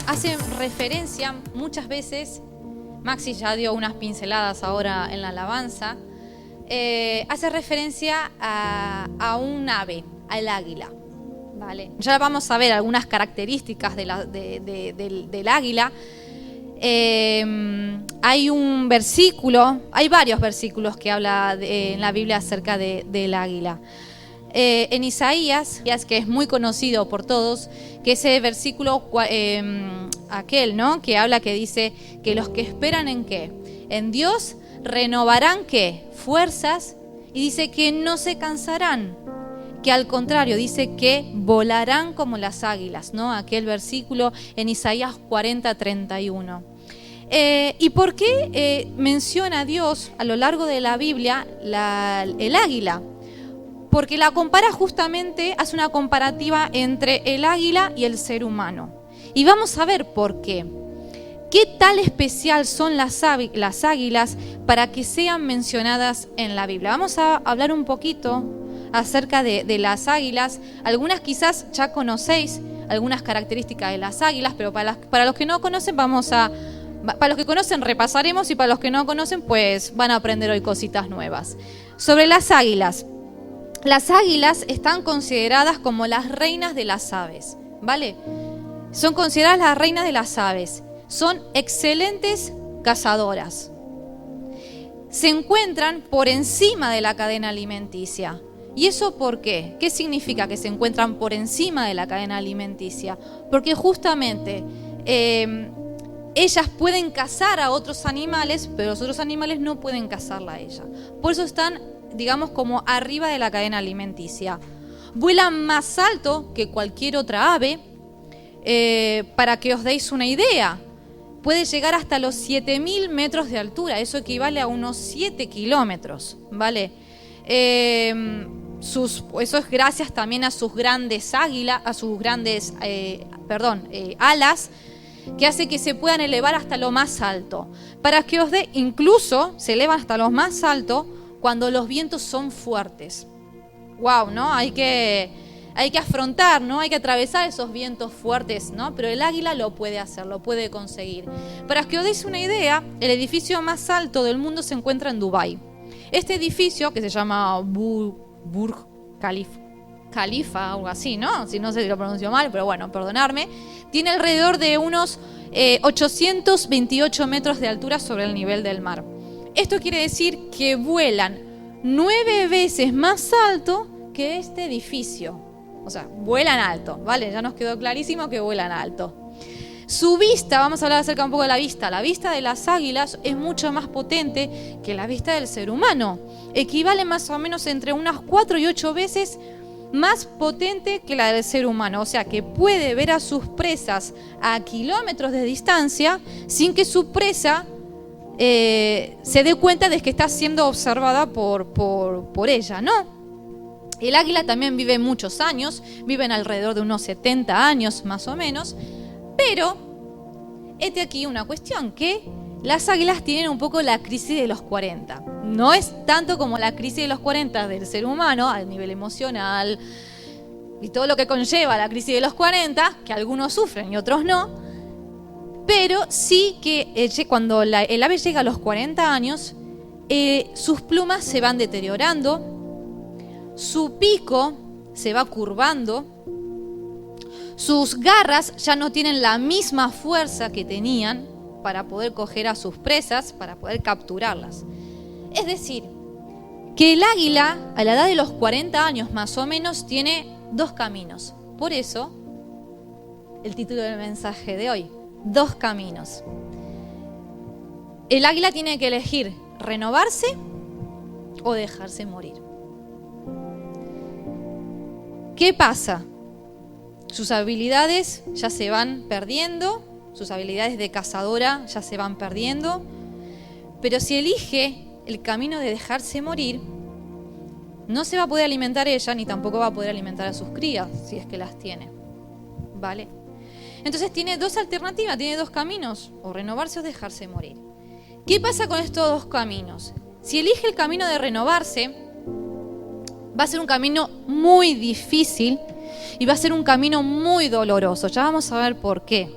hace referencia muchas veces, Maxi ya dio unas pinceladas ahora en la alabanza, hace referencia a un ave, al águila. ¿Vale? Ya vamos a ver algunas características del águila. Hay un versículo, hay varios versículos que habla en la Biblia acerca del águila. En Isaías, que es muy conocido por todos, que ese versículo aquel, ¿no? Que habla, que dice que los que esperan en ¿qué? En Dios renovarán ¿qué? Fuerzas, y dice que no se cansarán, que al contrario dice que volarán como las águilas, ¿no? Aquel versículo en Isaías 40:31. ¿Y por qué menciona Dios a lo largo de la Biblia el águila? Porque la compara justamente, hace una comparativa entre el águila y el ser humano. Y vamos a ver por qué. ¿Qué tal especial son las águilas para que sean mencionadas en la Biblia? Vamos a hablar un poquito acerca de las águilas. Algunas quizás ya conocéis, algunas características de las águilas, pero para los que no conocen para los que conocen repasaremos, y para los que no conocen pues van a aprender hoy cositas nuevas. Sobre las águilas están consideradas como las reinas de las aves, ¿vale? Son consideradas las reinas de las aves. Son excelentes cazadoras. Se encuentran por encima de la cadena alimenticia. ¿Y eso por qué? ¿Qué significa que se encuentran por encima de la cadena alimenticia? Porque justamente ellas pueden cazar a otros animales, pero los otros animales no pueden cazarla a ella. Por eso están, digamos, como arriba de la cadena alimenticia. Vuelan más alto que cualquier otra ave. Para que os deis una idea, puede llegar hasta los 7.000 metros de altura. Eso equivale a unos 7 kilómetros, ¿vale? Eso es gracias también a sus grandes alas, que hace que se puedan elevar hasta lo más alto. Para que os dé, incluso se elevan hasta lo más alto cuando los vientos son fuertes. Wow, ¿no? Hay que afrontar, ¿no? Hay que atravesar esos vientos fuertes, ¿no? Pero el águila lo puede hacer, lo puede conseguir. Para que os deis una idea, el edificio más alto del mundo se encuentra en Dubái. Este edificio, que se llama Burj Khalifa, algo así, ¿no? Si no sé si lo pronuncio mal, pero bueno, perdonadme. Tiene alrededor de unos 828 metros de altura sobre el nivel del mar. Esto quiere decir que vuelan 9 veces más alto que este edificio. O sea, vuelan alto, ¿vale? Ya nos quedó clarísimo que vuelan alto. Su vista, vamos a hablar acerca un poco de la vista. La vista de las águilas es mucho más potente que la vista del ser humano. Equivale más o menos entre unas 4 y 8 veces más potente que la del ser humano. O sea, que puede ver a sus presas a kilómetros de distancia sin que su presa se dé cuenta de que está siendo observada por ella, ¿no? El águila también vive muchos años, viven alrededor de unos 70 años más o menos, pero este aquí una cuestión, que las águilas tienen un poco la crisis de los 40. No es tanto como la crisis de los 40 del ser humano, a nivel emocional y todo lo que conlleva la crisis de los 40, que algunos sufren y otros no, pero sí que cuando el ave llega a los 40 años, sus plumas se van deteriorando, su pico se va curvando, sus garras ya no tienen la misma fuerza que tenían para poder coger a sus presas, para poder capturarlas. Es decir, que el águila a la edad de los 40 años más o menos tiene 2 caminos. Por eso, el título del mensaje de hoy, 2 caminos. El águila tiene que elegir renovarse o dejarse morir. ¿Qué pasa? Sus habilidades ya se van perdiendo, sus habilidades de cazadora ya se van perdiendo, pero si elige el camino de dejarse morir, no se va a poder alimentar ella, ni tampoco va a poder alimentar a sus crías, si es que las tiene, ¿vale? Entonces tiene 2 alternativas, tiene 2 caminos, o renovarse o dejarse morir. ¿Qué pasa con estos 2 caminos? Si elige el camino de renovarse, va a ser un camino muy difícil y va a ser un camino muy doloroso. Ya vamos a ver por qué.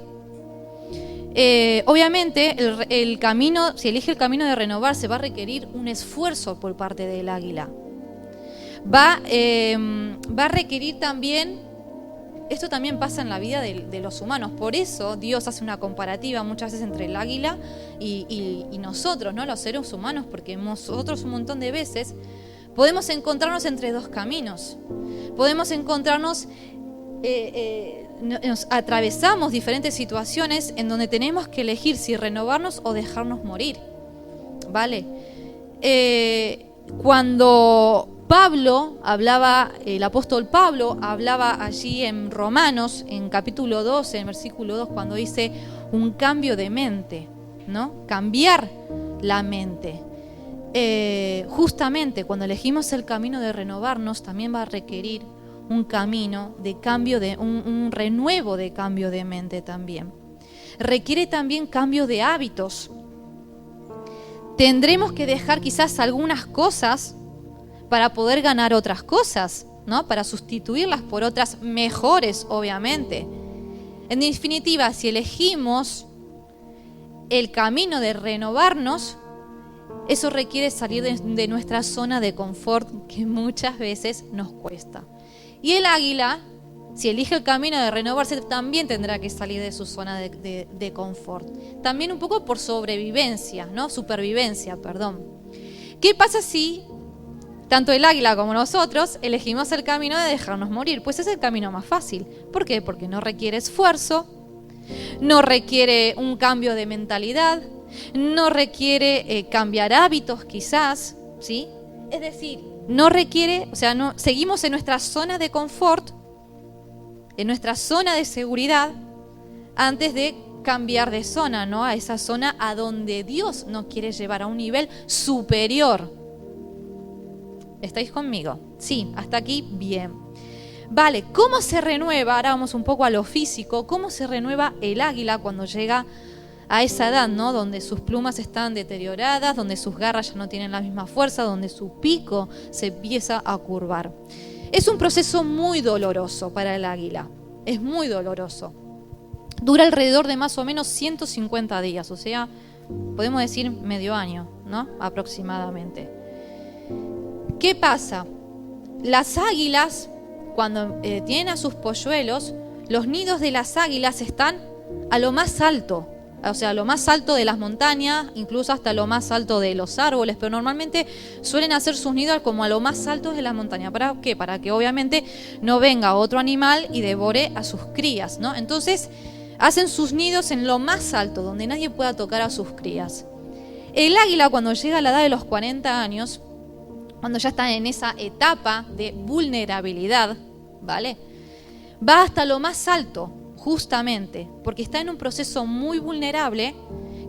Obviamente, el camino, si elige el camino de renovarse, va a requerir un esfuerzo por parte del águila. Va a requerir también, esto también pasa en la vida de los humanos, por eso Dios hace una comparativa muchas veces entre el águila y nosotros, ¿no? Los seres humanos, porque nosotros un montón de veces podemos encontrarnos entre dos caminos. Podemos encontrarnos, nos atravesamos diferentes situaciones en donde tenemos que elegir si renovarnos o dejarnos morir, ¿vale? Cuando Pablo hablaba, el apóstol Pablo hablaba allí en Romanos, en capítulo 12, en versículo 2, cuando dice un cambio de mente, ¿no? Cambiar la mente. Justamente cuando elegimos el camino de renovarnos, también va a requerir un camino de cambio, un renuevo de cambio de mente también. Requiere también cambio de hábitos. Tendremos que dejar quizás algunas cosas para poder ganar otras cosas, ¿no? Para sustituirlas por otras mejores, obviamente. En definitiva, si elegimos el camino de renovarnos, eso requiere salir de nuestra zona de confort, que muchas veces nos cuesta. Y el águila, si elige el camino de renovarse, también tendrá que salir de su zona de confort. También un poco por sobrevivencia, ¿no? Supervivencia, perdón. ¿Qué pasa si tanto el águila como nosotros elegimos el camino de dejarnos morir? Pues es el camino más fácil. ¿Por qué? Porque no requiere esfuerzo, no requiere un cambio de mentalidad, no requiere cambiar hábitos quizás, ¿sí? Es decir, no requiere, seguimos en nuestra zona de confort, en nuestra zona de seguridad, antes de cambiar de zona, ¿no? A esa zona a donde Dios nos quiere llevar, a un nivel superior. ¿Estáis conmigo? Sí, hasta aquí bien. Vale, ¿cómo se renueva? Ahora vamos un poco a lo físico. ¿Cómo se renueva el águila cuando llega a esa edad, ¿no? Donde sus plumas están deterioradas, donde sus garras ya no tienen la misma fuerza, donde su pico se empieza a curvar. Es un proceso muy doloroso para el águila. Es muy doloroso. Dura alrededor de más o menos 150 días, o sea, podemos decir medio año, ¿no? Aproximadamente. ¿Qué pasa? Las águilas, cuando tienen a sus polluelos, los nidos de las águilas están a lo más alto, o sea, a lo más alto de las montañas, incluso hasta lo más alto de los árboles, pero normalmente suelen hacer sus nidos como a lo más alto de las montañas. ¿Para qué? Para que obviamente no venga otro animal y devore a sus crías, ¿no? Entonces, hacen sus nidos en lo más alto, donde nadie pueda tocar a sus crías. El águila, cuando llega a la edad de los 40 años, cuando ya está en esa etapa de vulnerabilidad, ¿vale? Va hasta lo más alto, justamente, porque está en un proceso muy vulnerable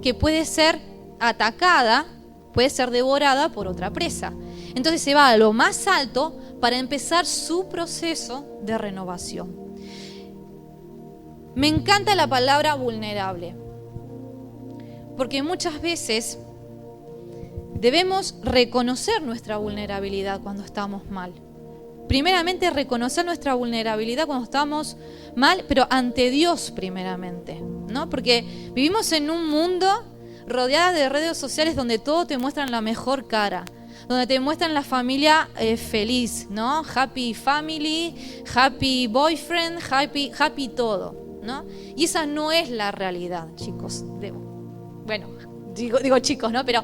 que puede ser atacada, puede ser devorada por otra presa. Entonces se va a lo más alto para empezar su proceso de renovación. Me encanta la palabra vulnerable, porque muchas veces debemos reconocer nuestra vulnerabilidad cuando estamos mal. Primeramente, reconocer nuestra vulnerabilidad cuando estamos mal, pero ante Dios primeramente, ¿no? Porque vivimos en un mundo rodeado de redes sociales donde todo te muestran la mejor cara, donde te muestran la familia feliz, ¿no? Happy family, happy boyfriend, happy todo, ¿no? Y esa no es la realidad, chicos. Bueno, digo chicos, ¿no? Pero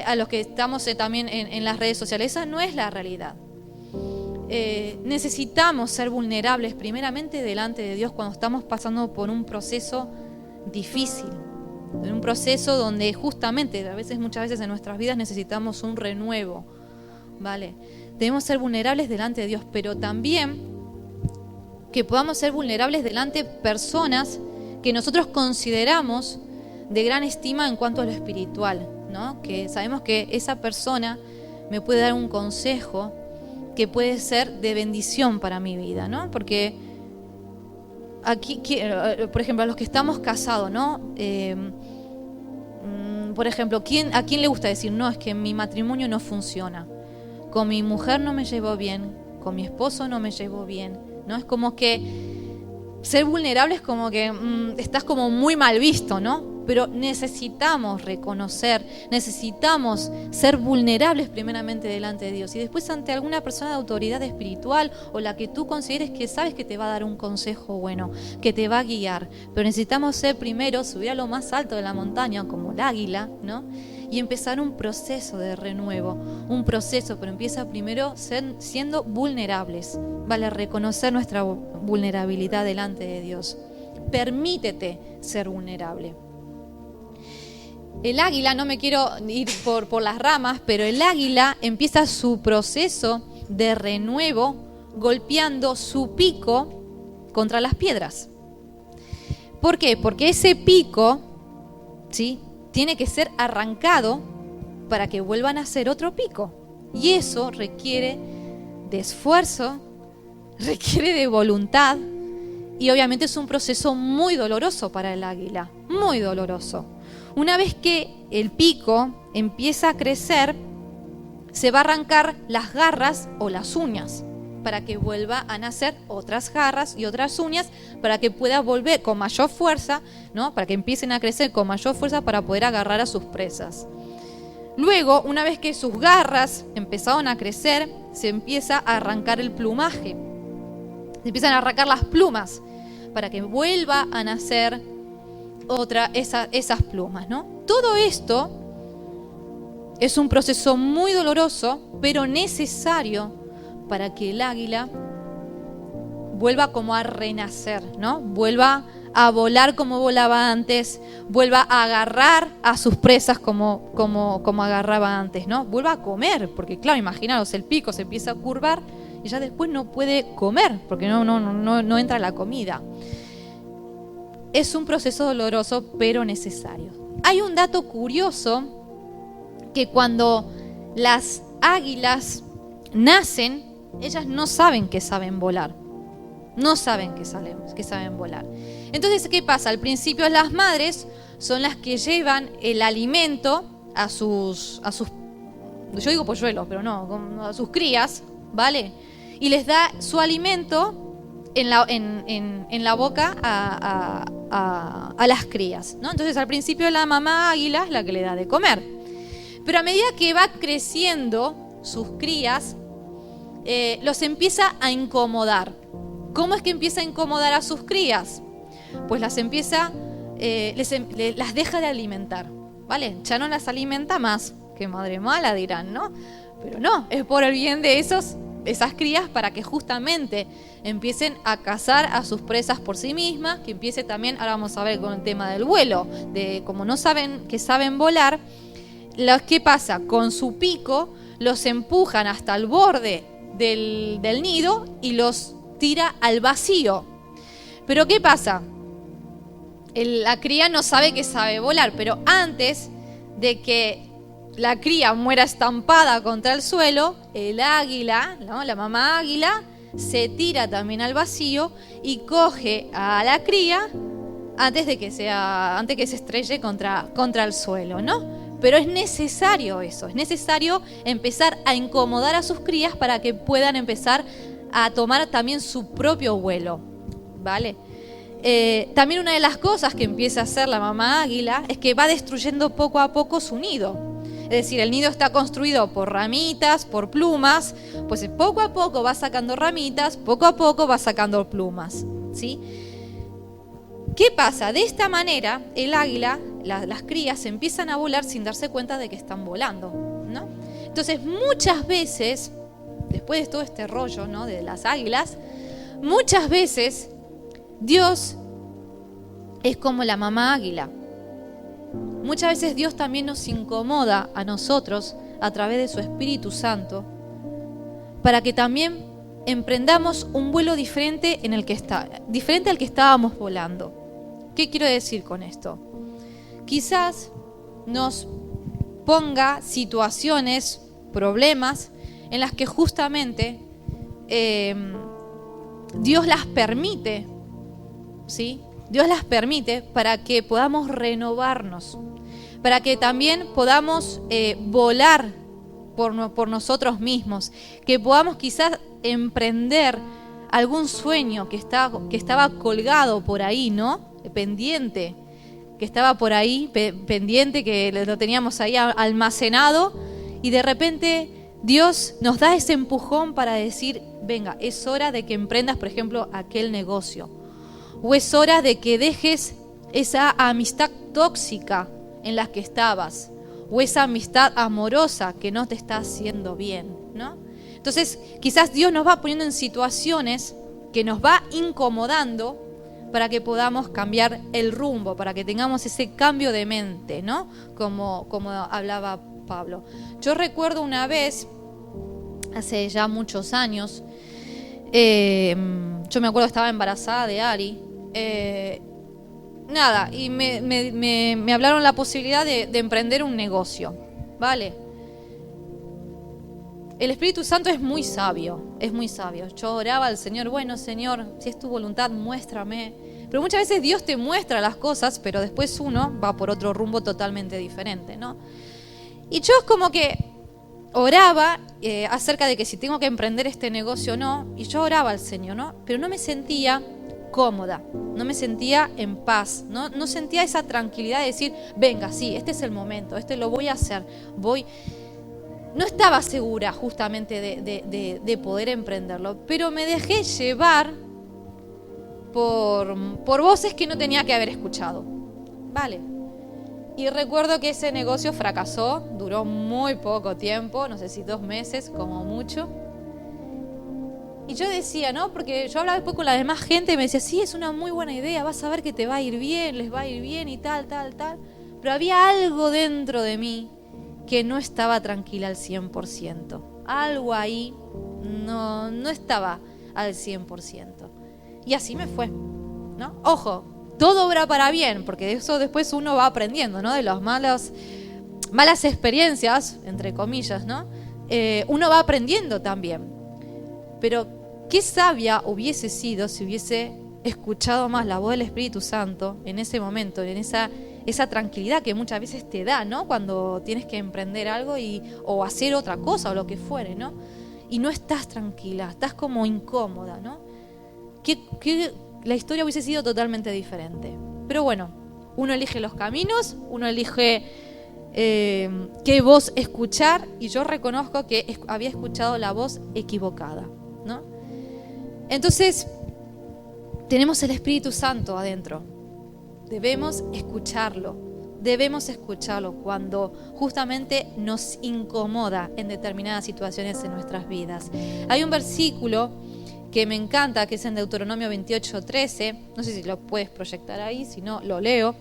a los que estamos también en las redes sociales, esa no es la realidad. Necesitamos ser vulnerables primeramente delante de Dios cuando estamos pasando por un proceso difícil, en un proceso donde justamente muchas veces en nuestras vidas necesitamos un renuevo, ¿vale? Debemos ser vulnerables delante de Dios, pero también que podamos ser vulnerables delante de personas que nosotros consideramos de gran estima en cuanto a lo espiritual, ¿no? Que sabemos que esa persona me puede dar un consejo que puede ser de bendición para mi vida, ¿no? Porque aquí, por ejemplo, a los que estamos casados, ¿no? Por ejemplo, ¿a quién le gusta decir, no, es que mi matrimonio no funciona? Con mi mujer no me llevo bien, con mi esposo no me llevo bien, ¿no? Es como que ser vulnerable es como que estás como muy mal visto, ¿no? Pero necesitamos reconocer, necesitamos ser vulnerables primeramente delante de Dios y después ante alguna persona de autoridad espiritual o la que tú consideres que sabes que te va a dar un consejo bueno, que te va a guiar. Pero necesitamos ser primero, subir a lo más alto de la montaña como el águila, ¿no? Y empezar un proceso de renuevo, un proceso, pero empieza primero siendo vulnerables, ¿vale? Reconocer nuestra vulnerabilidad delante de Dios. Permítete ser vulnerable. El águila, no me quiero ir por las ramas, pero el águila empieza su proceso de renuevo golpeando su pico contra las piedras. ¿Por qué? Porque ese pico, ¿sí?, tiene que ser arrancado para que vuelvan a hacer otro pico. Y eso requiere de esfuerzo, requiere de voluntad y obviamente es un proceso muy doloroso para el águila, muy doloroso. Una vez que el pico empieza a crecer, se va a arrancar las garras o las uñas para que vuelva a nacer otras garras y otras uñas para que pueda volver con mayor fuerza, ¿no? Para que empiecen a crecer con mayor fuerza para poder agarrar a sus presas. Luego, una vez que sus garras empezaron a crecer, se empieza a arrancar el plumaje. Se empiezan a arrancar las plumas para que vuelva a nacer esas plumas, ¿no? Todo esto es un proceso muy doloroso, pero necesario para que el águila vuelva como a renacer, ¿no? Vuelva a volar como volaba antes, vuelva a agarrar a sus presas como agarraba antes, ¿no? Vuelva a comer, porque claro, imaginaros, el pico se empieza a curvar y ya después no puede comer, porque no entra la comida. Es un proceso doloroso, pero necesario. Hay un dato curioso, que cuando las águilas nacen, ellas no saben que saben volar. No saben que saben volar. Entonces, ¿qué pasa? Al principio las madres son las que llevan el alimento a sus yo digo polluelos, pero no, a sus crías, ¿vale? Y les da su alimento en la boca a las crías, ¿no? Entonces, al principio la mamá águila es la que le da de comer. Pero a medida que va creciendo sus crías, los empieza a incomodar. ¿Cómo es que empieza a incomodar a sus crías? Pues las empieza, las deja de alimentar, ¿vale? Ya no las alimenta más. Qué madre mala, dirán, ¿no? Pero no, es por el bien de esas crías, para que justamente empiecen a cazar a sus presas por sí mismas, que empiece también, ahora vamos a ver con el tema del vuelo, de como no saben que saben volar, ¿qué pasa? Con su pico los empujan hasta el borde del nido y los tira al vacío. Pero ¿qué pasa? La cría no sabe que sabe volar, pero antes de que la cría muera estampada contra el suelo, el águila, ¿no?, la mamá águila, se tira también al vacío y coge a la cría antes que se estrelle contra el suelo, ¿no? Pero es necesario eso, es necesario empezar a incomodar a sus crías para que puedan empezar a tomar también su propio vuelo, ¿vale? También una de las cosas que empieza a hacer la mamá águila es que va destruyendo poco a poco su nido. Es decir, el nido está construido por ramitas, por plumas, pues poco a poco va sacando ramitas, poco a poco va sacando plumas, ¿sí? ¿Qué pasa? De esta manera, el águila, las crías empiezan a volar sin darse cuenta de que están volando, ¿no? Entonces, muchas veces, después de todo este rollo, ¿no?, de las águilas, muchas veces Dios es como la mamá águila. Muchas veces Dios también nos incomoda a nosotros a través de su Espíritu Santo para que también emprendamos un vuelo diferente diferente al que estábamos volando. ¿Qué quiero decir con esto? Quizás nos ponga situaciones, problemas en las que justamente Dios las permite, ¿sí? Dios las permite para que podamos renovarnos, para que también podamos volar por nosotros mismos, que podamos quizás emprender algún sueño que estaba colgado por ahí, ¿no? Pendiente, que estaba por ahí, pendiente, que lo teníamos ahí almacenado, y de repente Dios nos da ese empujón para decir, venga, es hora de que emprendas, por ejemplo, aquel negocio. O es hora de que dejes esa amistad tóxica en la que estabas. O esa amistad amorosa que no te está haciendo bien, ¿no? Entonces, quizás Dios nos va poniendo en situaciones que nos va incomodando para que podamos cambiar el rumbo, para que tengamos ese cambio de mente, ¿no? Como hablaba Pablo. Yo recuerdo una vez, hace ya muchos años, yo me acuerdo que estaba embarazada de Ari, y me hablaron la posibilidad de emprender un negocio, ¿vale? El Espíritu Santo es muy sabio, es muy sabio. Yo oraba al Señor, bueno, Señor, si es tu voluntad, muéstrame. Pero muchas veces Dios te muestra las cosas, pero después uno va por otro rumbo totalmente diferente, ¿no? Y yo como que oraba acerca de que si tengo que emprender este negocio o no, y yo oraba al Señor, ¿no? Pero no me sentía cómoda, no me sentía en paz, no sentía esa tranquilidad de decir, venga, sí, este es el momento, lo voy a hacer, No estaba segura justamente de poder emprenderlo, pero me dejé llevar por voces que no tenía que haber escuchado, ¿vale? Y recuerdo que ese negocio fracasó, duró muy poco tiempo, no sé si 2 meses como mucho. Y yo decía, ¿no? Porque yo hablaba después con la demás gente y me decía, sí, es una muy buena idea, vas a ver que te va a ir bien, les va a ir bien y tal. Pero había algo dentro de mí que no estaba tranquila al 100%. Algo ahí no estaba al 100%. Y así me fue, ¿no? Ojo, todo obra para bien, porque de eso después uno va aprendiendo, ¿no? De las malas experiencias, entre comillas, ¿no? Uno va aprendiendo también. Pero qué sabia hubiese sido si hubiese escuchado más la voz del Espíritu Santo en ese momento, en esa tranquilidad que muchas veces te da, ¿no? Cuando tienes que emprender algo o hacer otra cosa o lo que fuere, ¿no? Y no estás tranquila, estás como incómoda, ¿no? Que la historia hubiese sido totalmente diferente. Pero bueno, uno elige los caminos, uno elige qué voz escuchar, y yo reconozco que había escuchado la voz equivocada, ¿no? Entonces, tenemos el Espíritu Santo adentro. Debemos escucharlo cuando justamente nos incomoda en determinadas situaciones en nuestras vidas. Hay un versículo que me encanta, que es en Deuteronomio 28:13, no sé si lo puedes proyectar ahí, si no, lo leo.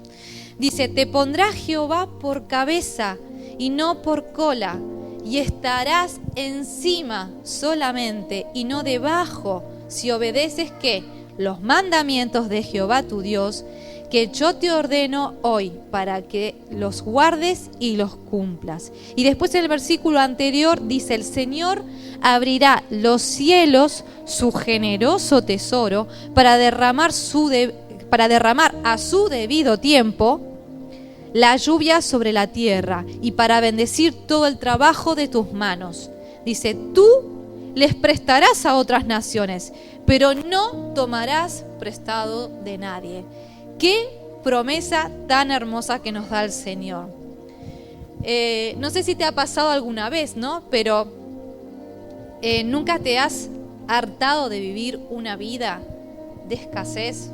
Dice, te pondrá Jehová por cabeza y no por cola, y estarás encima solamente y no debajo, si obedeces ¿qué? Los mandamientos de Jehová tu Dios, que yo te ordeno hoy para que los guardes y los cumplas. Y después en el versículo anterior dice, el Señor abrirá los cielos, su generoso tesoro, para derramar a su debido tiempo la lluvia sobre la tierra y para bendecir todo el trabajo de tus manos. Dice, tú les prestarás a otras naciones, pero no tomarás prestado de nadie. Qué promesa tan hermosa que nos da el Señor. No sé si te ha pasado alguna vez, ¿no? Pero ¿nunca te has hartado de vivir una vida de escasez?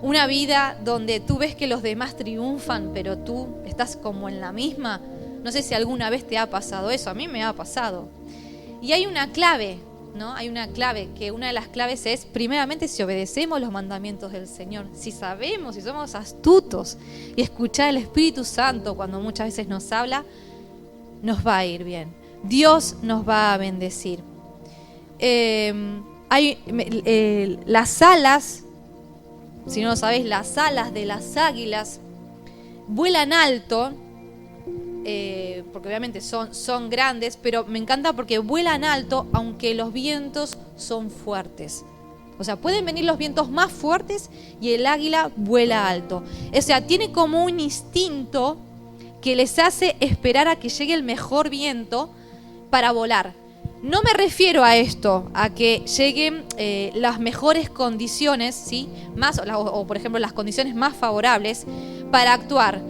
Una vida donde tú ves que los demás triunfan, pero tú estás como en la misma. No sé si alguna vez te ha pasado eso, a mí me ha pasado. Y hay una clave, ¿no? Hay una clave, que una de las claves es, primeramente, si obedecemos los mandamientos del Señor, si sabemos, si somos astutos y escuchar el Espíritu Santo cuando muchas veces nos habla, nos va a ir bien. Dios nos va a bendecir. Las alas, si no lo sabéis, las alas de las águilas vuelan alto, porque obviamente son grandes, pero me encanta porque vuelan alto aunque los vientos son fuertes. O sea, pueden venir los vientos más fuertes y el águila vuela alto. O sea, tiene como un instinto que les hace esperar a que llegue el mejor viento para volar. No me refiero a esto, a que lleguen las mejores condiciones, ¿sí? O por ejemplo las condiciones más favorables para actuar,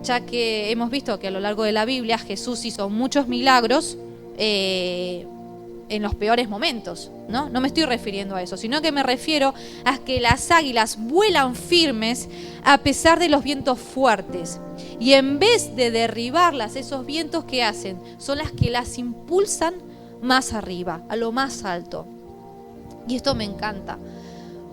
ya que hemos visto que a lo largo de la Biblia Jesús hizo muchos milagros en los peores momentos, ¿no? No me estoy refiriendo a eso, sino que me refiero a que las águilas vuelan firmes a pesar de los vientos fuertes. Y en vez de derribarlas, esos vientos que hacen son las que las impulsan más arriba, a lo más alto. Y esto me encanta,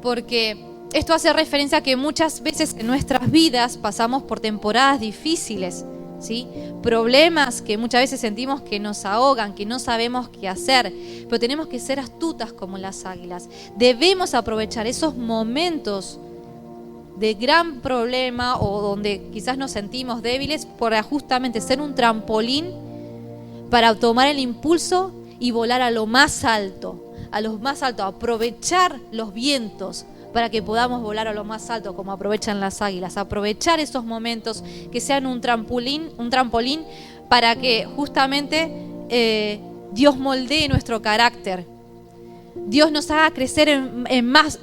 porque esto hace referencia a que muchas veces en nuestras vidas pasamos por temporadas difíciles, ¿sí? Problemas que muchas veces sentimos que nos ahogan, que no sabemos qué hacer, pero tenemos que ser astutas como las águilas. Debemos aprovechar esos momentos de gran problema o donde quizás nos sentimos débiles para justamente ser un trampolín para tomar el impulso y volar a lo más alto, aprovechar los vientos para que podamos volar a lo más alto como aprovechan las águilas, aprovechar esos momentos que sean un trampolín para que justamente Dios moldee nuestro carácter. Dios nos haga crecer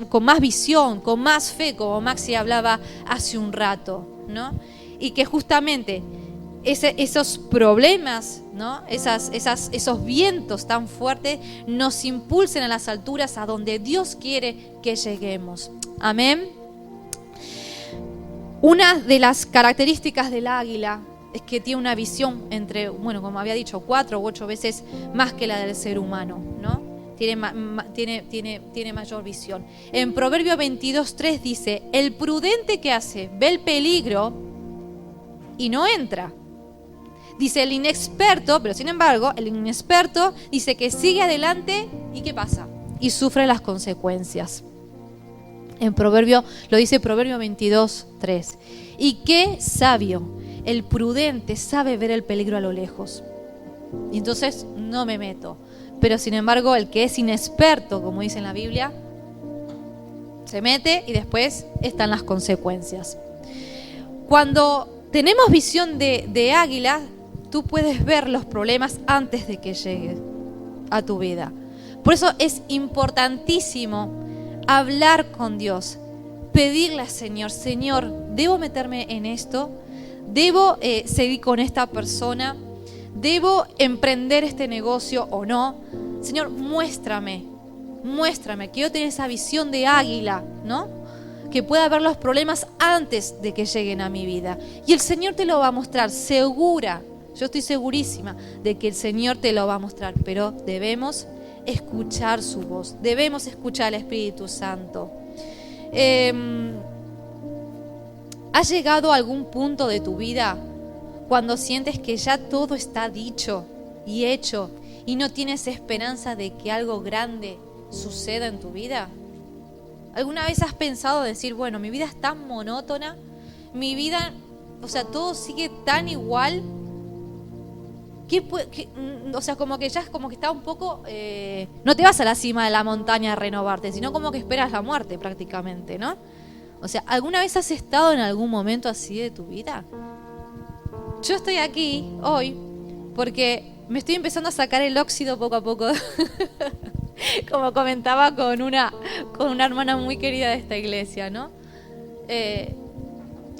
con más visión, con más fe, como Maxi hablaba hace un rato, ¿no? Y que justamente esos problemas, ¿no? Esos vientos tan fuertes nos impulsen a las alturas a donde Dios quiere que lleguemos. Amén. Una de las características del águila es que tiene una visión como había dicho, 4 u 8 veces más que la del ser humano, ¿no? Tiene mayor visión. En Proverbio 22:3 dice: el prudente que hace ve el peligro y no entra. Dice el inexperto, pero sin embargo, el inexperto dice que sigue adelante y ¿qué pasa? Y sufre las consecuencias. Lo dice Proverbio 22:3. Y qué sabio, el prudente sabe ver el peligro a lo lejos. Y entonces no me meto. Pero sin embargo, el que es inexperto, como dice en la Biblia, se mete y después están las consecuencias. Cuando tenemos visión de águila, tú puedes ver los problemas antes de que lleguen a tu vida. Por eso es importantísimo hablar con Dios, pedirle al Señor: Señor, ¿debo meterme en esto? ¿Debo seguir con esta persona? ¿Debo emprender este negocio o no? Señor, muéstrame, quiero tener esa visión de águila, ¿no? Que pueda ver los problemas antes de que lleguen a mi vida. Y el Señor te lo va a mostrar, yo estoy segurísima de que el Señor te lo va a mostrar, pero debemos escuchar su voz, debemos escuchar al Espíritu Santo. ¿Has llegado a algún punto de tu vida cuando sientes que ya todo está dicho y hecho y no tienes esperanza de que algo grande suceda en tu vida? ¿Alguna vez has pensado decir, bueno, mi vida es tan monótona, mi vida, todo sigue tan igual, como que ya es como que está un poco, no te vas a la cima de la montaña a renovarte, sino como que esperas la muerte prácticamente, ¿no? ¿Alguna vez has estado en algún momento así de tu vida? Yo estoy aquí hoy porque me estoy empezando a sacar el óxido poco a poco. Como comentaba con una hermana muy querida de esta iglesia, ¿no?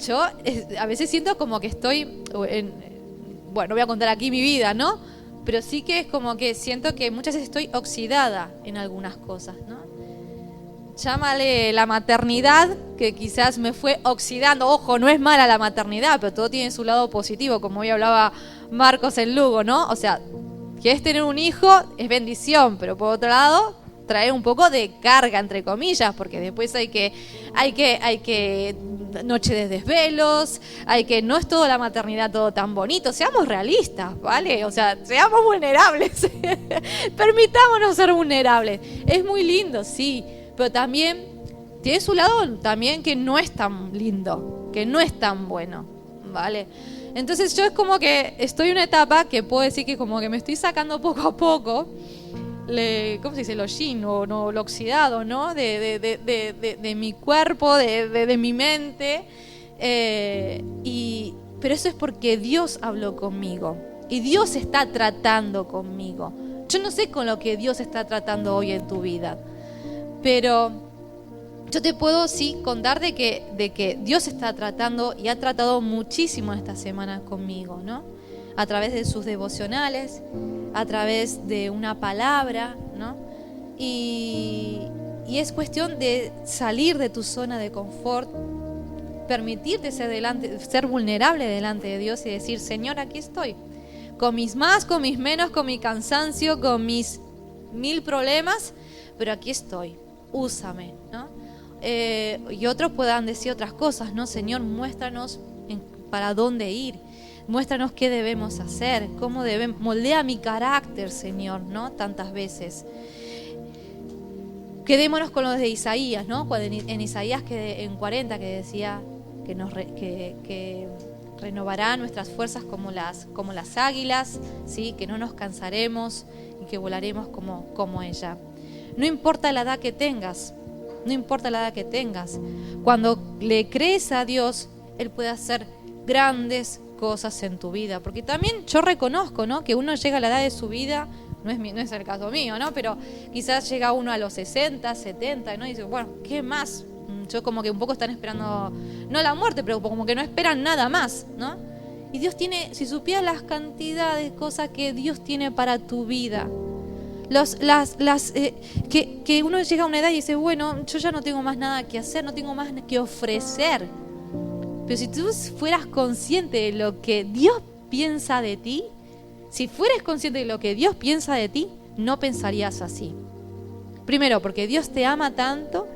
Yo a veces siento como que estoy no voy a contar aquí mi vida, ¿no? Pero sí que es como que siento que muchas veces estoy oxidada en algunas cosas, ¿no? Llámale la maternidad, que quizás me fue oxidando. Ojo, no es mala la maternidad, pero todo tiene su lado positivo, como hoy hablaba Marcos en Lugo, ¿no? Quieres tener un hijo, es bendición, pero por otro lado, trae un poco de carga, entre comillas, porque después hay que noche de desvelos, no es toda la maternidad todo tan bonito. Seamos realistas, ¿vale? Seamos vulnerables. Permitámonos ser vulnerables. Es muy lindo, sí, pero también tiene su lado también que no es tan lindo, que no es tan bueno, ¿vale? Entonces yo es como que estoy en una etapa que puedo decir que como que me estoy sacando poco a poco, ¿cómo se dice? Lo yin o no, lo oxidado, ¿no? De mi cuerpo, de mi mente. Pero eso es porque Dios habló conmigo y Dios está tratando conmigo. Yo no sé con lo que Dios está tratando hoy en tu vida, pero yo te puedo sí contar de que Dios está tratando y ha tratado muchísimo esta semana conmigo, ¿no? A través de sus devocionales, a través de una palabra, ¿no? Y es cuestión de salir de tu zona de confort, permitirte ser vulnerable delante de Dios y decir, Señor, aquí estoy, con mis más, con mis menos, con mi cansancio, con mis 1000 problemas, pero aquí estoy, úsame, ¿no? Y otros puedan decir otras cosas, ¿no? Señor, muéstranos para dónde ir, muéstranos qué debemos hacer, moldea mi carácter, Señor, ¿no? Tantas veces. Quedémonos con los de Isaías, ¿no? En Isaías en 40 que decía que renovará nuestras fuerzas como las águilas, ¿sí? Que no nos cansaremos y que volaremos como ella. No importa la edad que tengas, cuando le crees a Dios, Él puede hacer grandes cosas en tu vida. Porque también yo reconozco, ¿no? Que uno llega a la edad de su vida, no es el caso mío, ¿no? Pero quizás llega uno a los 60, 70, ¿no? Y dice, bueno, ¿qué más? Yo como que un poco están esperando, no la muerte, pero como que no esperan nada más, ¿no? Y Dios tiene, si supieras las cantidades de cosas que Dios tiene para tu vida, que uno llega a una edad y dice, bueno, yo ya no tengo más nada que hacer, no tengo más que ofrecer. Pero si tú fueras consciente de lo que Dios piensa de ti, si fueras consciente de lo que Dios piensa de ti, no pensarías así. Primero, porque Dios te ama tanto.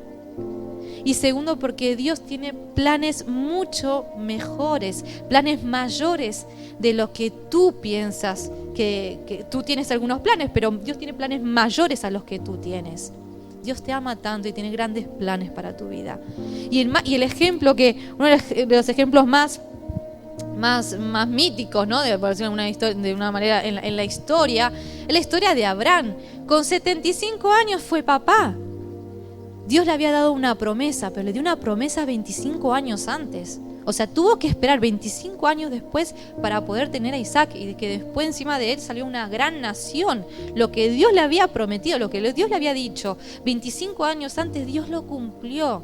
Y segundo, porque Dios tiene planes mucho mejores, planes mayores de lo que tú piensas. Que tú tienes algunos planes, pero Dios tiene planes mayores a los que tú tienes. Dios te ama tanto y tiene grandes planes para tu vida. Y el ejemplo uno de los ejemplos más míticos, ¿no? Por decirlo de una manera, en la historia, es la historia de Abraham. Con 75 años fue papá. Dios le había dado una promesa, pero le dio una promesa 25 años antes. O sea, tuvo que esperar 25 años después para poder tener a Isaac, y que después encima de él salió una gran nación. Lo que Dios le había prometido, lo que Dios le había dicho 25 años antes, Dios lo cumplió.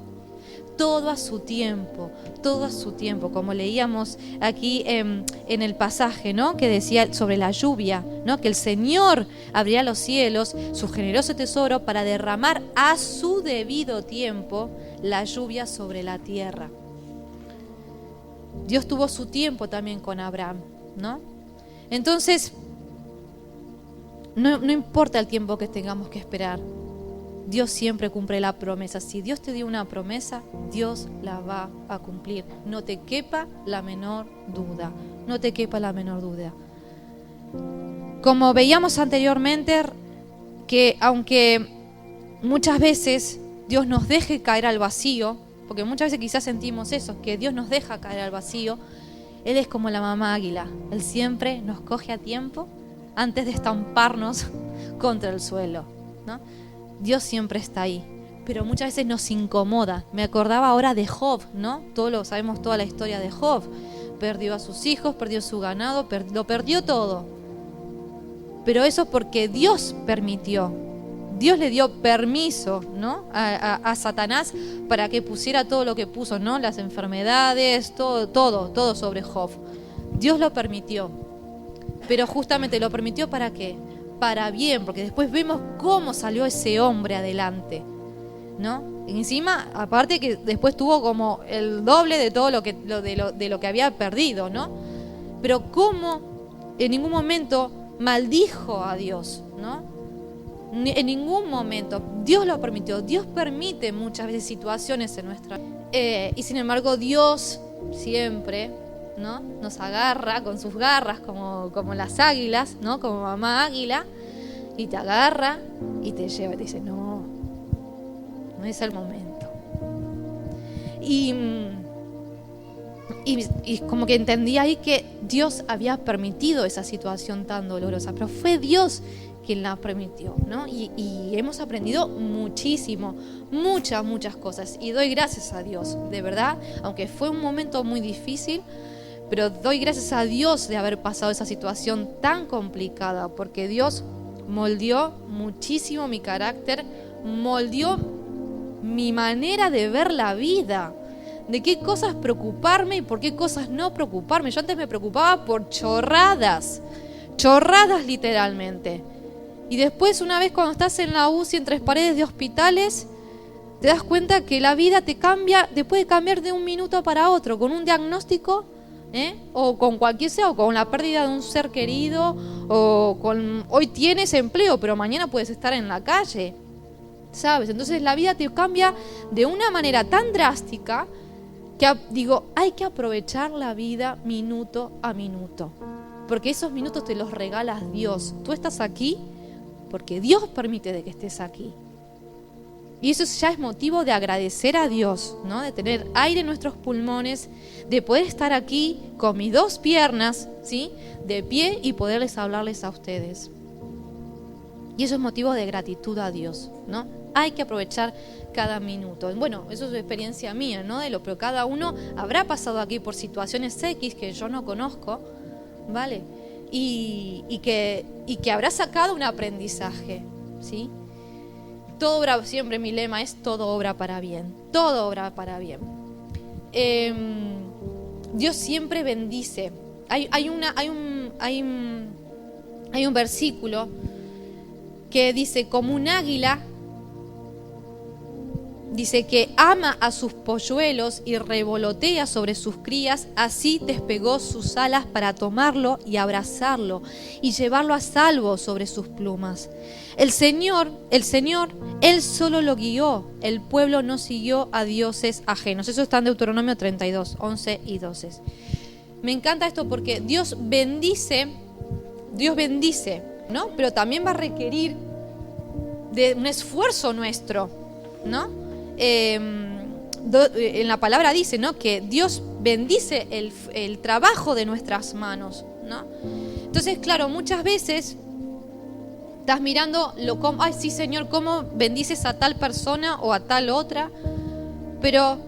Todo a su tiempo, como leíamos aquí en el pasaje, ¿no? Que decía sobre la lluvia, ¿no? Que el Señor abrirá los cielos, su generoso tesoro, para derramar a su debido tiempo la lluvia sobre la tierra. Dios tuvo su tiempo también con Abraham, ¿no? Entonces, no importa el tiempo que tengamos que esperar, Dios siempre cumple la promesa. Si Dios te dio una promesa, Dios la va a cumplir. No te quepa la menor duda. No te quepa la menor duda. Como veíamos anteriormente, que aunque muchas veces Dios nos deje caer al vacío, porque muchas veces quizás sentimos eso, que Dios nos deja caer al vacío, Él es como la mamá águila. Él siempre nos coge a tiempo antes de estamparnos contra el suelo, ¿no? Dios siempre está ahí, pero muchas veces nos incomoda. Me acordaba ahora de Job, ¿no? Sabemos toda la historia de Job. Perdió a sus hijos, perdió su ganado, lo perdió todo. Pero eso es porque Dios permitió. Dios le dio permiso, ¿no? a Satanás para que pusiera todo lo que puso, ¿no? Las enfermedades, todo sobre Job. Dios lo permitió. Pero justamente lo permitió ¿para qué? Para bien, porque después vemos cómo salió ese hombre adelante, ¿no? Y encima, aparte que después tuvo como el doble de todo lo que había perdido, ¿no? Pero cómo en ningún momento maldijo a Dios, ¿no? En ningún momento. Dios lo permitió. Dios permite muchas veces situaciones en nuestra vida. Y sin embargo, Dios siempre, ¿no? Nos agarra con sus garras como las águilas, ¿no? Como mamá águila, y te agarra y te lleva y te dice, no es el momento. Y como que entendí ahí que Dios había permitido esa situación tan dolorosa, pero fue Dios quien la permitió, ¿no? Y hemos aprendido muchísimo, muchas cosas, y doy gracias a Dios, de verdad, aunque fue un momento muy difícil, pero doy gracias a Dios de haber pasado esa situación tan complicada, porque Dios moldeó muchísimo mi carácter, moldeó mi manera de ver la vida, de qué cosas preocuparme y por qué cosas no preocuparme. Yo antes me preocupaba por chorradas literalmente. Y después, una vez cuando estás en la UCI, en 3 paredes de hospitales, te das cuenta que la vida te puede cambiar de un minuto para otro, con un diagnóstico, o con cualquier sea, o con la pérdida de un ser querido, o con hoy tienes empleo, pero mañana puedes estar en la calle, ¿sabes? Entonces la vida te cambia de una manera tan drástica que digo, hay que aprovechar la vida minuto a minuto, porque esos minutos te los regala Dios. Tú estás aquí porque Dios permite de que estés aquí. Y eso ya es motivo de agradecer a Dios, ¿no? De tener aire en nuestros pulmones, de poder estar aquí con mis 2 piernas, ¿sí?, de pie y poderles hablarles a ustedes. Y eso es motivo de gratitud a Dios, ¿no? Hay que aprovechar cada minuto. Bueno, eso es experiencia mía, ¿no? Pero cada uno habrá pasado aquí por situaciones X que yo no conozco, ¿vale? Y que habrá sacado un aprendizaje, ¿sí? Todo obra, siempre mi lema es todo obra para bien. Todo obra para bien. Dios siempre bendice. Hay un versículo que dice, como un águila, dice que ama a sus polluelos y revolotea sobre sus crías, así despegó sus alas para tomarlo y abrazarlo y llevarlo a salvo sobre sus plumas. El Señor, Él solo lo guió, el pueblo no siguió a dioses ajenos. Eso está en Deuteronomio 32, 11 y 12. Me encanta esto porque Dios bendice, ¿no? Pero también va a requerir de un esfuerzo nuestro, ¿no? En la palabra dice, ¿no?, que Dios bendice el trabajo de nuestras manos, ¿no? Entonces, claro, muchas veces estás mirando, ay sí Señor, cómo bendices a tal persona o a tal otra, pero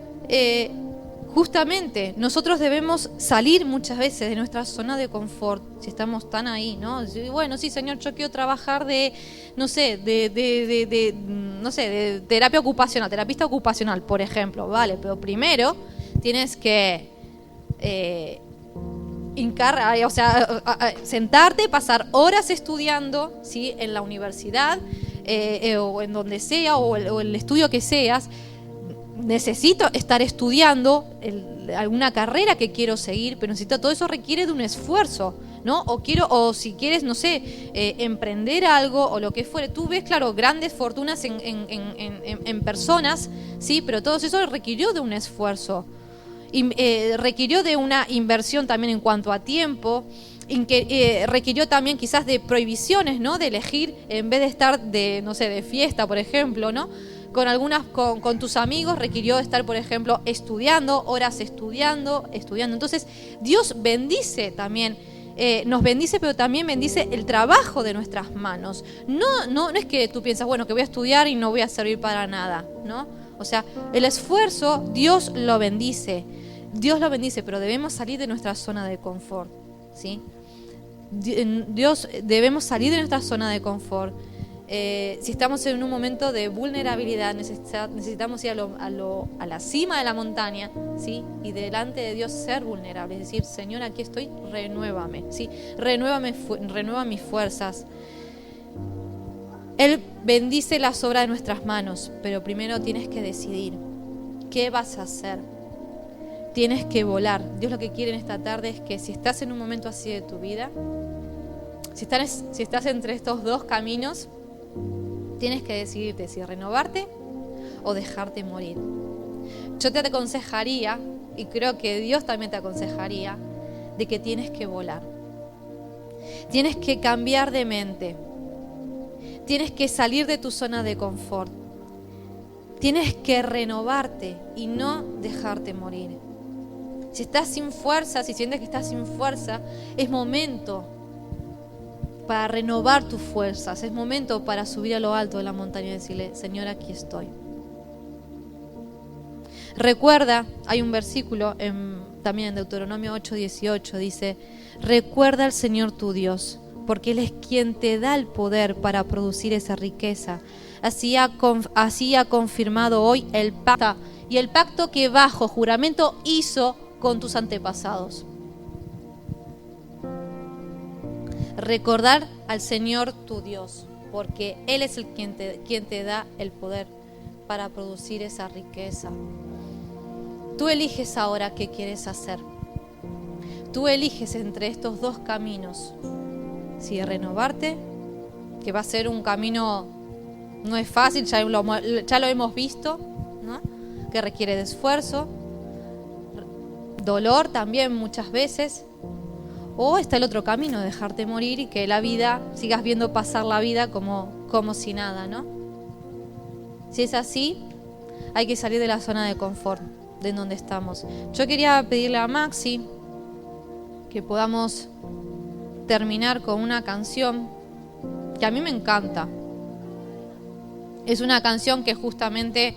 justamente nosotros debemos salir muchas veces de nuestra zona de confort, si estamos tan ahí, ¿no? Bueno, sí Señor, yo quiero trabajar de terapia ocupacional, terapista ocupacional, por ejemplo, vale, pero primero tienes que sentarte, pasar horas estudiando, ¿sí?, en la universidad o en donde sea, o el estudio que seas. Necesito estar estudiando alguna carrera que quiero seguir, pero todo eso requiere de un esfuerzo, ¿no? O si quieres, no sé, emprender algo o lo que fuere. Tú ves, claro, grandes fortunas en personas, sí, pero todo eso requirió de un esfuerzo. Requirió de una inversión también en cuanto a tiempo, requirió también quizás de prohibiciones, ¿no? De elegir, en vez de estar de fiesta, por ejemplo, ¿no?, con tus amigos, requirió estar, por ejemplo, estudiando, horas estudiando. Entonces, Dios bendice también, nos bendice, pero también bendice el trabajo de nuestras manos. No es que tú piensas, bueno, que voy a estudiar y no voy a servir para nada, ¿no? O sea, el esfuerzo, Dios lo bendice, pero debemos salir de nuestra zona de confort, ¿sí? Debemos salir de nuestra zona de confort. Si estamos en un momento de vulnerabilidad, necesitamos ir a la cima de la montaña, ¿sí?, y delante de Dios ser vulnerables, es decir, Señor, aquí estoy, renuévame, ¿sí?, renueva mis fuerzas. Él bendice las obras de nuestras manos, pero primero tienes que decidir qué vas a hacer. Tienes que volar. Dios lo que quiere en esta tarde es que si estás en un momento así de tu vida, si estás entre estos 2 caminos, tienes que decidirte si renovarte o dejarte morir. Yo te aconsejaría, y creo que Dios también te aconsejaría, de que tienes que volar. Tienes que cambiar de mente. Tienes que salir de tu zona de confort. Tienes que renovarte y no dejarte morir. Si estás sin fuerza, si sientes que estás sin fuerza, es momento para renovar tus fuerzas. Es momento para subir a lo alto de la montaña y decirle, Señor, aquí estoy. Recuerda, hay un versículo también en Deuteronomio 8:18, dice, recuerda al Señor tu Dios, porque Él es quien te da el poder para producir esa riqueza. Así ha confirmado hoy el pacto, y el pacto que bajo juramento hizo con tus antepasados. Recordar al Señor tu Dios, porque Él es quien te da el poder para producir esa riqueza. Tú eliges ahora qué quieres hacer. Tú eliges entre estos dos caminos. Si renovarte, que va a ser un camino, no es fácil, ya lo hemos visto, ¿no? Que requiere de esfuerzo, dolor también muchas veces. O está el otro camino, dejarte morir y que la vida, sigas viendo pasar la vida como si nada, ¿no? Si es así, hay que salir de la zona de confort, de donde estamos. Yo quería pedirle a Maxi que podamos terminar con una canción que a mí me encanta. Es una canción que justamente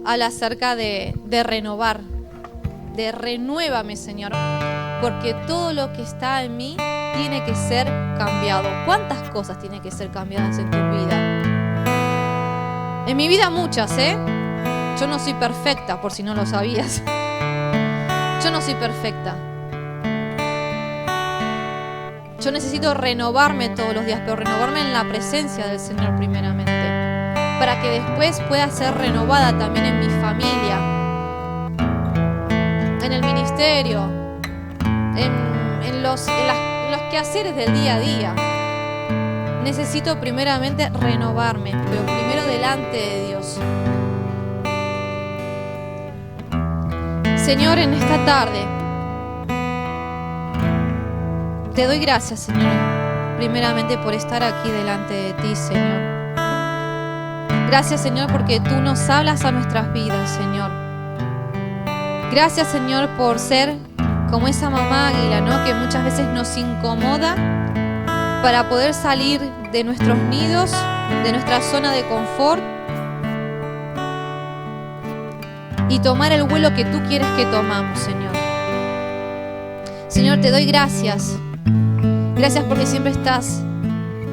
habla acerca de renovar, de renuévame, Señor, porque todo lo que está en mí tiene que ser cambiado. ¿Cuántas cosas tienen que ser cambiadas en tu vida? En mi vida muchas, ¿eh? Yo no soy perfecta, por si no lo sabías. Yo no soy perfecta. Yo necesito renovarme todos los días, pero renovarme en la presencia del Señor primeramente, para que después pueda ser renovada también en mi familia, en el ministerio, en los quehaceres del día a día. Necesito primeramente renovarme, pero primero delante de Dios. Señor, en esta tarde te doy gracias, Señor, primeramente por estar aquí delante de ti, Señor. Gracias, Señor, porque tú nos hablas a nuestras vidas, Señor. Gracias, Señor, por ser como esa mamá águila, ¿no? Que muchas veces nos incomoda para poder salir de nuestros nidos, de nuestra zona de confort y tomar el vuelo que tú quieres que tomamos, Señor. Señor, te doy gracias. Gracias porque siempre estás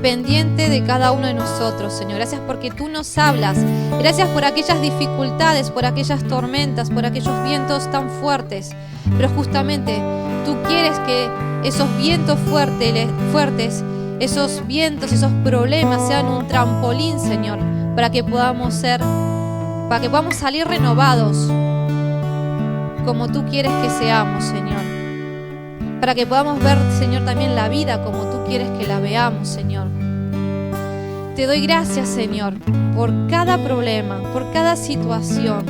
pendiente de cada uno de nosotros, Señor. Gracias porque tú nos hablas. Gracias por aquellas dificultades, por aquellas tormentas, por aquellos vientos tan fuertes. Pero justamente tú quieres que esos vientos fuertes, esos vientos, esos problemas sean un trampolín, Señor, para que podamos salir renovados como tú quieres que seamos, Señor. Para que podamos ver, Señor, también la vida como tú quieres que la veamos, Señor. Te doy gracias, Señor, por cada problema, por cada situación,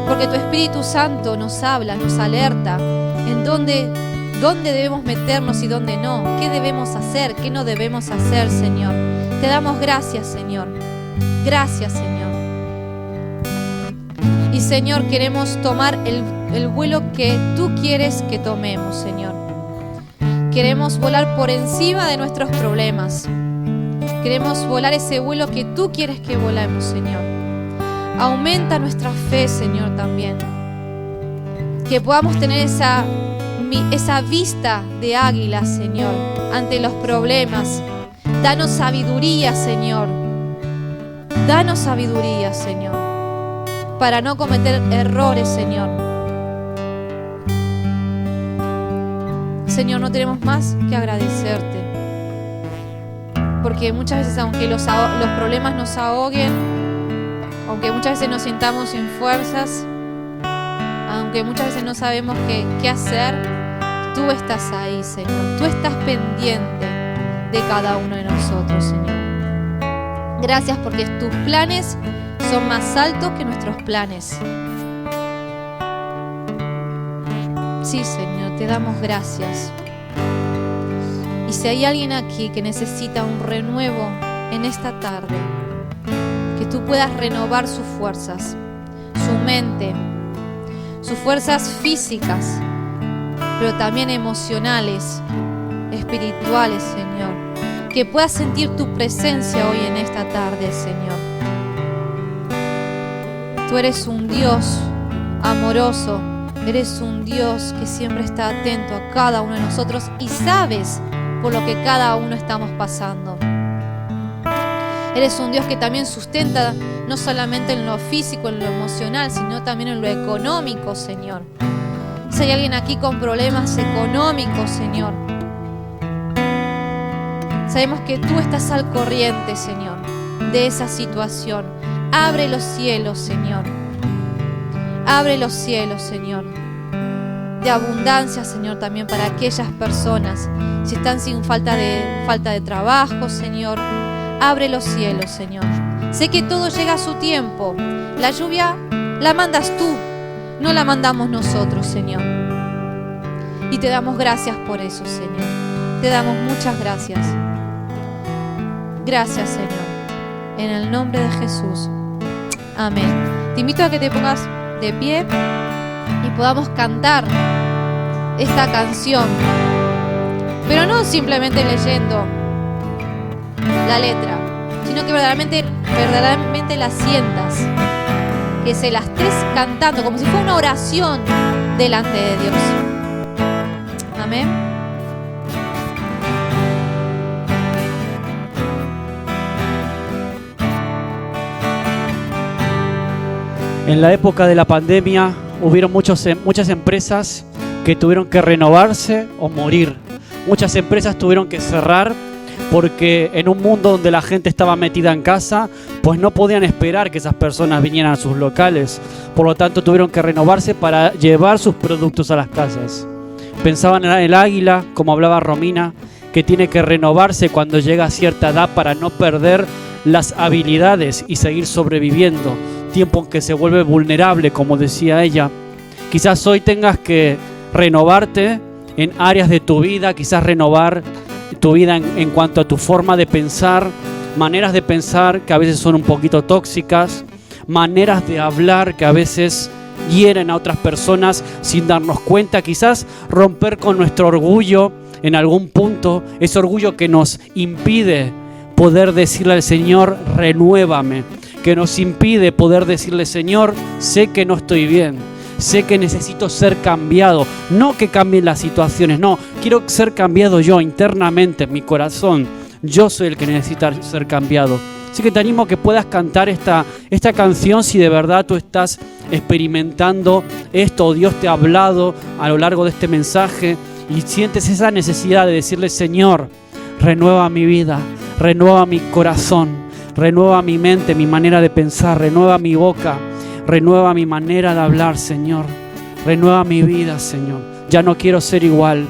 porque tu Espíritu Santo nos habla, nos alerta en dónde debemos meternos y dónde no, qué debemos hacer, qué no debemos hacer, Señor. Te damos gracias, Señor. Gracias, Señor. Y, Señor, queremos tomar el vuelo que tú quieres que tomemos, Señor. Queremos volar por encima de nuestros problemas. Queremos volar ese vuelo que tú quieres que volemos, Señor. Aumenta nuestra fe, Señor, también. Que podamos tener esa vista de águila, Señor, ante los problemas. Danos sabiduría, Señor. Danos sabiduría, Señor, para no cometer errores, Señor. Señor, no tenemos más que agradecerte, porque muchas veces, aunque los problemas nos ahoguen, aunque muchas veces nos sintamos sin fuerzas, aunque muchas veces no sabemos qué hacer, tú estás ahí, Señor. Tú estás pendiente de cada uno de nosotros, Señor. Gracias porque tus planes son más altos que nuestros planes. Sí, Señor, te damos gracias. Y si hay alguien aquí que necesita un renuevo en esta tarde, que tú puedas renovar sus fuerzas, su mente, sus fuerzas físicas, pero también emocionales, espirituales, Señor. Que puedas sentir tu presencia hoy en esta tarde, Señor. Tú eres un Dios amoroso, eres un Dios que siempre está atento a cada uno de nosotros y sabes por lo que cada uno estamos pasando. Eres un Dios que también sustenta no solamente en lo físico, en lo emocional, sino también en lo económico, Señor. Si hay alguien aquí con problemas económicos, Señor, sabemos que tú estás al corriente, Señor, de esa situación. Abre los cielos, Señor. Abre los cielos, Señor, de abundancia, Señor, también para aquellas personas. Si están sin falta de trabajo, Señor, abre los cielos, Señor. Sé que todo llega a su tiempo. La lluvia la mandas tú, no la mandamos nosotros, Señor. Y te damos gracias por eso, Señor. Te damos muchas gracias. Gracias, Señor. En el nombre de Jesús. Amén. Te invito a que te pongas de pie y podamos cantar esta canción, pero no simplemente leyendo la letra, sino que verdaderamente la sientas, que se la estés cantando como si fuera una oración delante de Dios. Amén. En la época de la pandemia hubieron muchas empresas que tuvieron que renovarse o morir. Muchas empresas tuvieron que cerrar porque en un mundo donde la gente estaba metida en casa, pues no podían esperar que esas personas vinieran a sus locales. Por lo tanto, tuvieron que renovarse para llevar sus productos a las casas. Pensaban en el águila, como hablaba Romina, que tiene que renovarse cuando llega a cierta edad para no perder las habilidades y seguir sobreviviendo. Tiempo en que se vuelve vulnerable, como decía ella. Quizás hoy tengas que renovarte en áreas de tu vida, quizás renovar tu vida en cuanto a tu forma de pensar, maneras de pensar que a veces son un poquito tóxicas, maneras de hablar que a veces hieren a otras personas sin darnos cuenta, quizás romper con nuestro orgullo en algún punto, ese orgullo que nos impide poder decirle al Señor, renuévame, que nos impide poder decirle, Señor, sé que no estoy bien, sé que necesito ser cambiado, no que cambien las situaciones, no, quiero ser cambiado yo internamente, en mi corazón, yo soy el que necesita ser cambiado. Así que te animo a que puedas cantar esta canción si de verdad tú estás experimentando esto, o Dios te ha hablado a lo largo de este mensaje y sientes esa necesidad de decirle, Señor, renueva mi vida, renueva mi corazón, renueva mi mente, mi manera de pensar, renueva mi boca, renueva mi manera de hablar, Señor. Renueva mi vida, Señor. Ya no quiero ser igual.